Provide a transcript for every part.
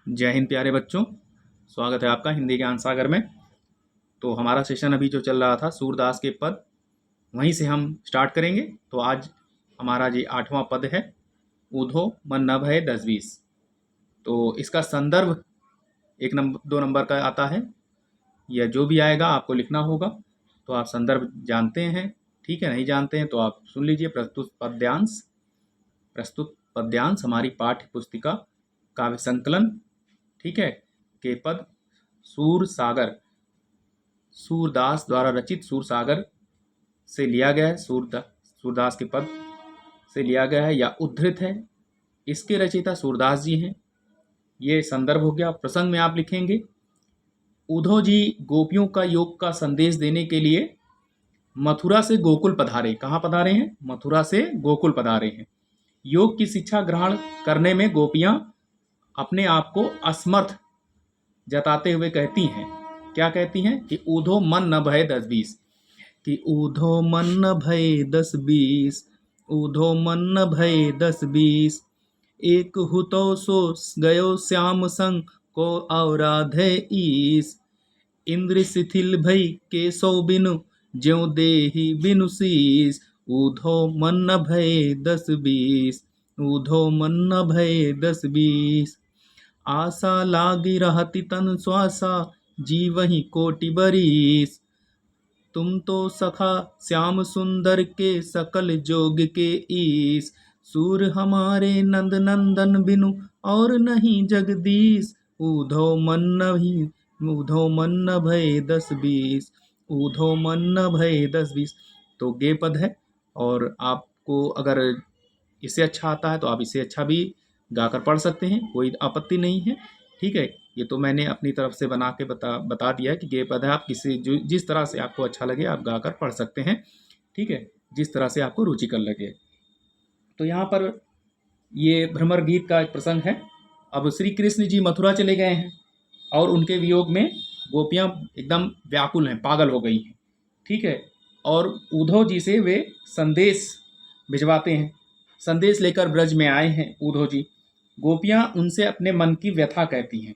जय हिंद प्यारे बच्चों, स्वागत है आपका हिंदी ज्ञान सागर में। तो हमारा सेशन अभी जो चल रहा था सूरदास के पद, वहीं से हम स्टार्ट करेंगे। तो आज हमारा जी 8वां पद है, ऊधो मन न भय 10-20। तो इसका संदर्भ 1-2 नंबर का आता है, या जो भी आएगा आपको लिखना होगा। तो आप संदर्भ जानते हैं, ठीक है? नहीं जानते हैं तो आप सुन लीजिए। प्रस्तुत पद्यांश हमारी पाठ्य पुस्तिका काव्य संकलन, ठीक है, के पद सूर सागर, सूरदास द्वारा रचित सूर सागर से लिया गया है। सूरदास के पद से लिया गया है या उद्धृत है। इसके रचयिता सूरदास जी हैं। ये संदर्भ हो गया। प्रसंग में आप लिखेंगे, उद्धव जी गोपियों का योग का संदेश देने के लिए मथुरा से गोकुल पधारे। कहाँ पधारे हैं? मथुरा से गोकुल पधारे हैं। योग की शिक्षा ग्रहण करने में गोपियां अपने आप को असमर्थ जताते हुए कहती हैं। क्या कहती हैं? कि ऊधो मन न भय 10-20, कि ऊधो मन न भय 10-20, ऊधो मन न भय 10-20, एक हुतो सो गयो श्याम संग को औराधे ईस, इंद्र शिथिल भई केशव बिनु ज्यों देहि बिनु शीस, ऊधो मन न भय 10-20, ऊधो मन न भय 10-20, आशा लागी रहती तन श्वासा जीवहि कोटि बरीस, तुम तो सखा श्याम सुंदर के सकल जोग के ईस, सूर हमारे नंद नंदन बिनु और नहीं जगदीश, ऊधो मन नहीं, ऊधो मन न भय 10-20, ऊधो मन न भय 10-20। तो गे पद है, और आपको अगर इससे अच्छा आता है तो आप इससे अच्छा भी गाकर पढ़ सकते हैं, कोई आपत्ति नहीं है, ठीक है। ये तो मैंने अपनी तरफ से बना के बता दिया है कि गे पद है। आप किसी जिस तरह से आपको अच्छा लगे आप गाकर पढ़ सकते हैं, ठीक है, जिस तरह से आपको रुचिकर लगे। तो यहाँ पर ये भ्रमर गीत का एक प्रसंग है। अब श्री कृष्ण जी मथुरा चले गए हैं और उनके वियोग में गोपियाँ एकदम व्याकुल हैं, पागल हो गई हैं, ठीक है। और उद्धव जी से वे संदेश भिजवाते हैं। संदेश लेकर ब्रज में आए हैं उद्धव जी। गोपियाँ उनसे अपने मन की व्यथा कहती हैं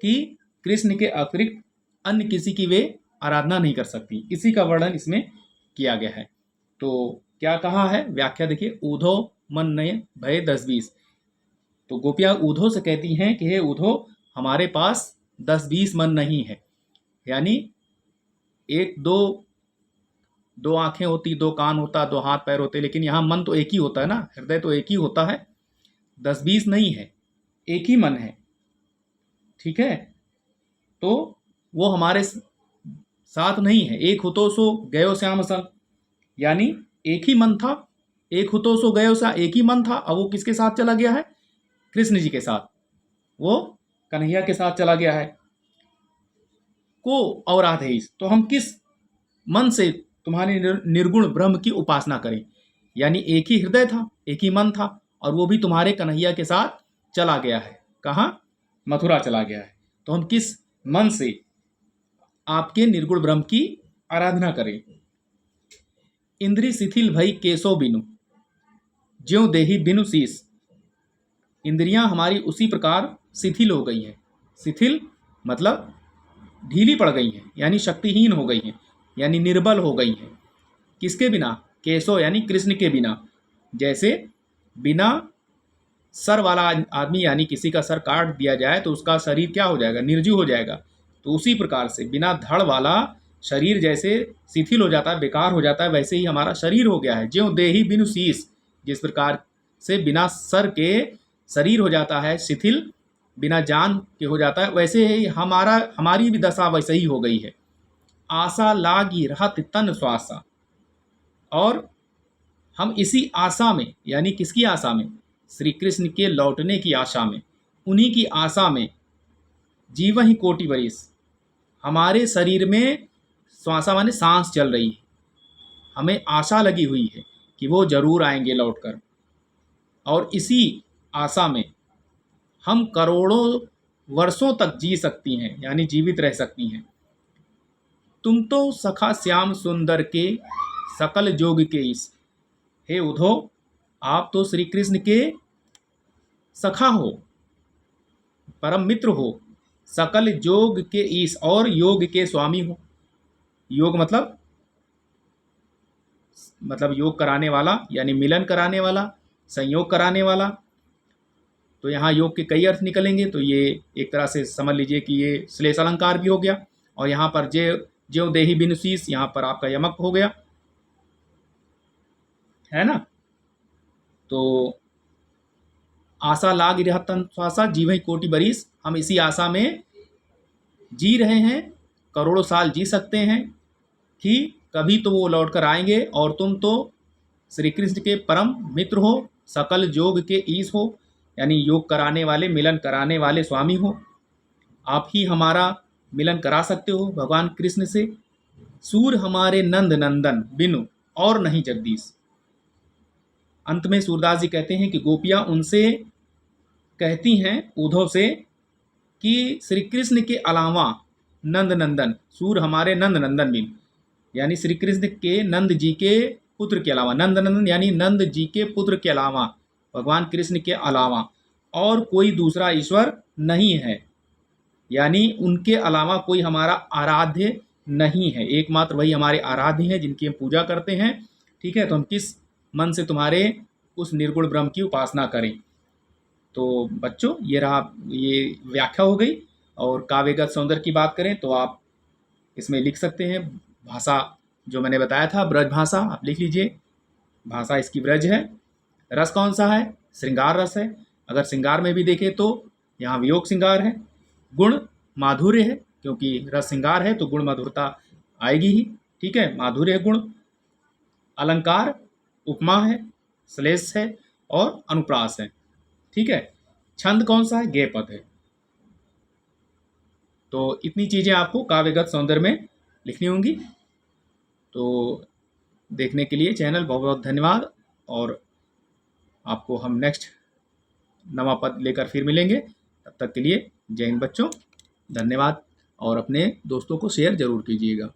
कि कृष्ण के अतिरिक्त अन्य किसी की वे आराधना नहीं कर सकती। इसी का वर्णन इसमें किया गया है। तो क्या कहा है? व्याख्या देखिए, उद्धव मन नये भय 10-20। तो गोपियाँ उद्धव से कहती हैं कि हे उद्धव, हमारे पास 10-20 मन नहीं है। यानी एक दो दो आंखें होती, दो कान होता, दो हाथ पैर होते, लेकिन यहाँ मन तो एक ही होता है ना, हृदय तो एक ही होता है। 10-20 नहीं है, एक ही मन है, ठीक है। तो वो हमारे साथ नहीं है। एक हुतो सो गयो श्याम संग, यानी एक ही मन था। एक हुतो सो गयो सा, एक ही मन था। अब वो किसके साथ चला गया है? कृष्ण जी के साथ, वो कन्हैया के साथ चला गया है। को और आधेश, तो हम किस मन से तुम्हारे निर्गुण ब्रह्म की उपासना करें? यानी एक ही हृदय था, एक ही मन था, और वो भी तुम्हारे कन्हैया के साथ चला गया है। कहाँ? मथुरा चला गया है। तो हम किस मन से आपके निर्गुण ब्रह्म की आराधना करें? इंद्री शिथिल भई केशव बिनु ज्यों देहि बिनु शीस, इंद्रियां हमारी उसी प्रकार शिथिल हो गई हैं। शिथिल मतलब ढीली पड़ गई हैं, यानी शक्तिहीन हो गई हैं, यानी निर्बल हो गई हैं। किसके बिना? केशव यानी कृष्ण के बिना। जैसे बिना सर वाला आदमी, यानी किसी का सर काट दिया जाए तो उसका शरीर क्या हो जाएगा? निर्जीव हो जाएगा। तो उसी प्रकार से बिना धड़ वाला शरीर जैसे शिथिल हो जाता है, बेकार हो जाता है, वैसे ही हमारा शरीर हो गया है। ज्यों देहि बिनु शीस, जिस प्रकार से बिना सर के शरीर हो जाता है शिथिल, बिना जान के हो जाता है, वैसे ही हमारी भी दशा वैसे ही हो गई है। आशा लागी रहत तन श्वासा, और हम इसी आशा में, यानी किसकी आशा में? श्री कृष्ण के लौटने की आशा में, उन्हीं की आशा में जीवन ही कोटि बरिस, हमारे शरीर में श्वासा माने सांस चल रही है। हमें आशा लगी हुई है कि वो जरूर आएंगे लौटकर, और इसी आशा में हम करोड़ों वर्षों तक जी सकती हैं, यानी जीवित रह सकती हैं। तुम तो सखा श्याम सुंदर के सकल जोग के इस, हे उद्धव, आप तो श्री कृष्ण के सखा हो, परम मित्र हो, सकल योग के ईश और योग के स्वामी हो। योग मतलब योग कराने वाला, यानी मिलन कराने वाला, संयोग कराने वाला। तो यहाँ योग के कई अर्थ निकलेंगे, तो ये एक तरह से समझ लीजिए कि ये श्लेष अलंकार भी हो गया। और यहाँ पर ज्यों देहि बिनु शीस, यहाँ पर आपका यमक हो गया, है ना। तो आशा लाग रहा तन श्वासा, जीवहि कोटि बरिस, हम इसी आशा में जी रहे हैं, करोड़ों साल जी सकते हैं कि कभी तो वो लौट कर आएंगे और तुम तो श्री कृष्ण के परम मित्र हो, सकल योग के ईश हो, यानी योग कराने वाले, मिलन कराने वाले स्वामी हो। आप ही हमारा मिलन करा सकते हो भगवान कृष्ण से। सूर हमारे नंद नंदन बिनु और नहीं जगदीश। अंत में सूरदास जी कहते हैं कि गोपियां उनसे कहती हैं, उद्धव से, कि श्री कृष्ण के अलावा नंद नंदन, सूर हमारे नंद नंदन बिन, यानी श्री कृष्ण के नंद जी के पुत्र के अलावा, नंद नंदन यानी नंद जी के पुत्र के अलावा, भगवान कृष्ण के अलावा और कोई दूसरा ईश्वर नहीं है, यानी उनके अलावा कोई हमारा आराध्य नहीं है, एकमात्र वही हमारे आराध्य हैं जिनकी हम पूजा करते हैं। ठीक है, तो हम किस मन से तुम्हारे उस निर्गुण ब्रह्म की उपासना करें। तो बच्चों, ये व्याख्या हो गई। और काव्यगत सौंदर्य की बात करें तो आप इसमें लिख सकते हैं, भाषा जो मैंने बताया था, ब्रज भाषा, आप लिख लीजिए, भाषा इसकी ब्रज है। रस कौन सा है? श्रृंगार रस है। अगर श्रृंगार में भी देखें तो यहाँ वियोग श्रृंगार है। गुण माधुर्य है, क्योंकि रस श्रृंगार है तो गुण मधुरता आएगी ही। ठीक है, माधुर्य है गुण। अलंकार उपमा है, श्लेष है और अनुप्रास है। ठीक है, छंद कौन सा है? गेय पद है। तो इतनी चीजें आपको काव्यगत सौंदर्य में लिखनी होंगी। तो देखने के लिए चैनल बहुत बहुत धन्यवाद, और आपको हम नेक्स्ट नवा पद लेकर फिर मिलेंगे। तब तक के लिए जय हिंद बच्चों, धन्यवाद। और अपने दोस्तों को शेयर जरूर कीजिएगा।